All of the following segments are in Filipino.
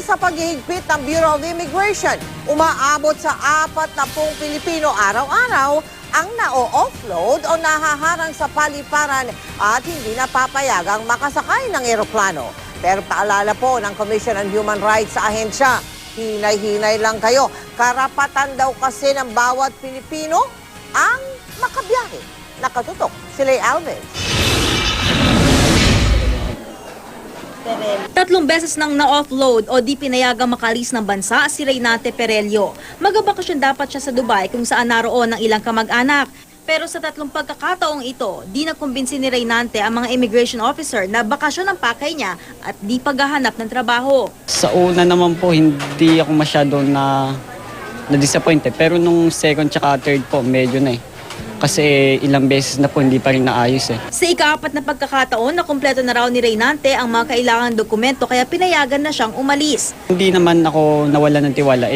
sa paghihigpit ng Bureau of Immigration. Umaabot sa 40 Pilipino araw-araw ang na-offload o nahaharang sa paliparan at hindi napapayagang makasakay ng eroplano. Pero paalala po ng Commission on Human Rights sa ahensya, hinay-hinay lang kayo. Karapatan daw kasi ng bawat Pilipino ang makabiyahe. Nakatutok si Lay Alves. 3 beses nang na-offload o di pinayagang makalis ng bansa si Reynante Perelio. Magabakasyon dapat siya sa Dubai kung saan naroon ang ilang kamag-anak. Pero sa 3 pagkakataong ito, di nakumbinsi ni Reynante ang mga immigration officer na bakasyon ang pakay niya at di paghahanap ng trabaho. Sa una naman po, hindi ako masyado na-disappointed. Pero nung second tsaka third po, medyo na eh. Kasi ilang beses na po hindi pa rin naayos eh. Sa ika-4 na pagkakataon, na kumpleto na raw ni Reynante ang mga kailangang dokumento kaya pinayagan na siyang umalis. Hindi naman ako nawala ng tiwala,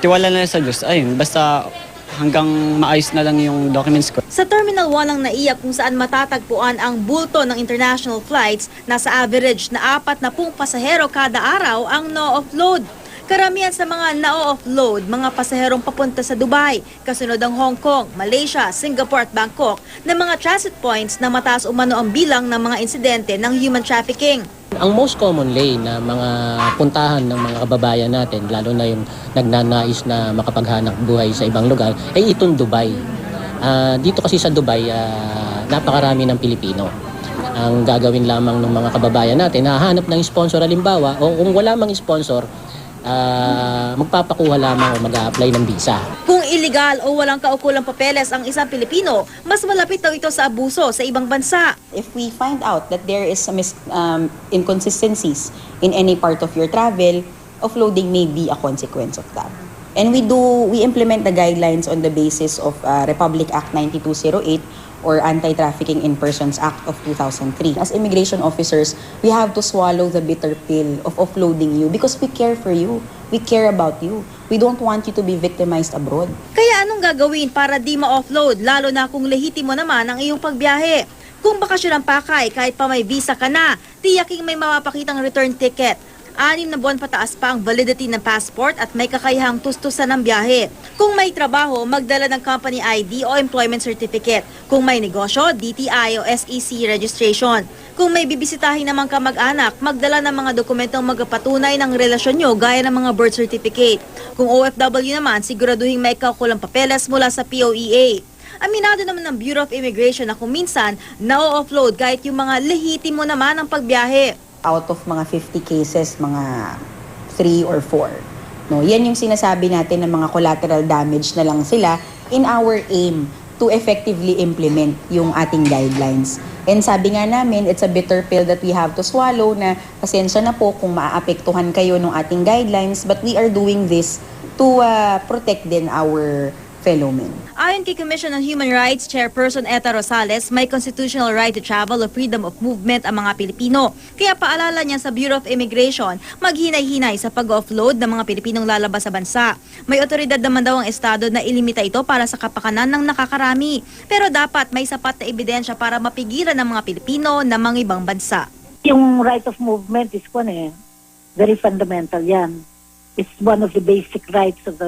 tiwala na sa Diyos. Ayun, basta hanggang maayos na lang yung documents ko. Sa Terminal 1 ang naiyak kung saan matatagpuan ang bulto ng international flights, nasa average na 40 pasahero kada araw ang no-offload. Karamihan sa mga na-offload, mga pasaherong papunta sa Dubai, kasunod ang Hong Kong, Malaysia, Singapore at Bangkok na mga transit points na mataas umano ang bilang ng mga insidente ng human trafficking. Ang most common lane na mga puntahan ng mga kababayan natin, lalo na yung nagnanais na makapaghanap buhay sa ibang lugar, ay itong Dubai. Dito kasi sa Dubai, napakarami ng Pilipino. Ang gagawin lamang ng mga kababayan natin, hahanap ng sponsor halimbawa, o kung wala mang sponsor, magpapakuha lamang o mag-a-apply ng visa. Kung illegal o walang kaukulang papeles ang isang Pilipino, mas malapit daw ito sa abuso sa ibang bansa. If we find out that there is some inconsistencies in any part of your travel, offloading may be a consequence of that. And we implement the guidelines on the basis of Republic Act 9208 or Anti-Trafficking in Persons Act of 2003. As immigration officers, we have to swallow the bitter pill of offloading you because we care for you. We care about you. We don't want you to be victimized abroad. Kaya anong gagawin para di ma-offload, lalo na kung lehitimo naman ang iyong pagbiyahe? Kung bakasyon ang pakay, kahit pa may visa ka na, tiyaking may mapapakitang return ticket. 6 na buwan pataas pa ang validity ng passport at may kakayahang tustusan ng biyahe. Kung may trabaho, magdala ng company ID o employment certificate. Kung may negosyo, DTI o SEC registration. Kung may bibisitahin namang kamag-anak, magdala ng mga dokumentong magpapatunay ng relasyon nyo gaya ng mga birth certificate. Kung OFW naman, siguraduhin may kaukulang papeles mula sa POEA. Aminado naman ng Bureau of Immigration na kung minsan na-offload kahit yung mga lehitimo naman ang pagbiyahe. Out of mga 50 cases, mga 3 or 4. No, yan yung sinasabi natin ng mga collateral damage na lang sila in our aim to effectively implement yung ating guidelines. And sabi nga namin, it's a bitter pill that we have to swallow na pasensya na po kung maaapektuhan kayo ng ating guidelines, but we are doing this to protect din our fellow men. Ayon kay Commission on Human Rights Chairperson Eta Rosales, may constitutional right to travel o freedom of movement ang mga Pilipino. Kaya paalala niya sa Bureau of Immigration, maghinay-hinay sa pag-offload ng mga Pilipinong lalabas sa bansa. May otoridad naman daw ang Estado na ilimita ito para sa kapakanan ng nakakarami. Pero dapat may sapat na ebidensya para mapigilan ng mga Pilipino na mangibang bansa. Yung right of movement is very fundamental yan. It's one of the basic rights of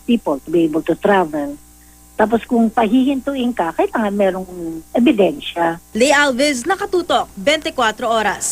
people to be able to travel. Tapos kung pahihintuin ka, kailangan merong ebidensya. Lay Alves, Nakatutok, 24 Oras.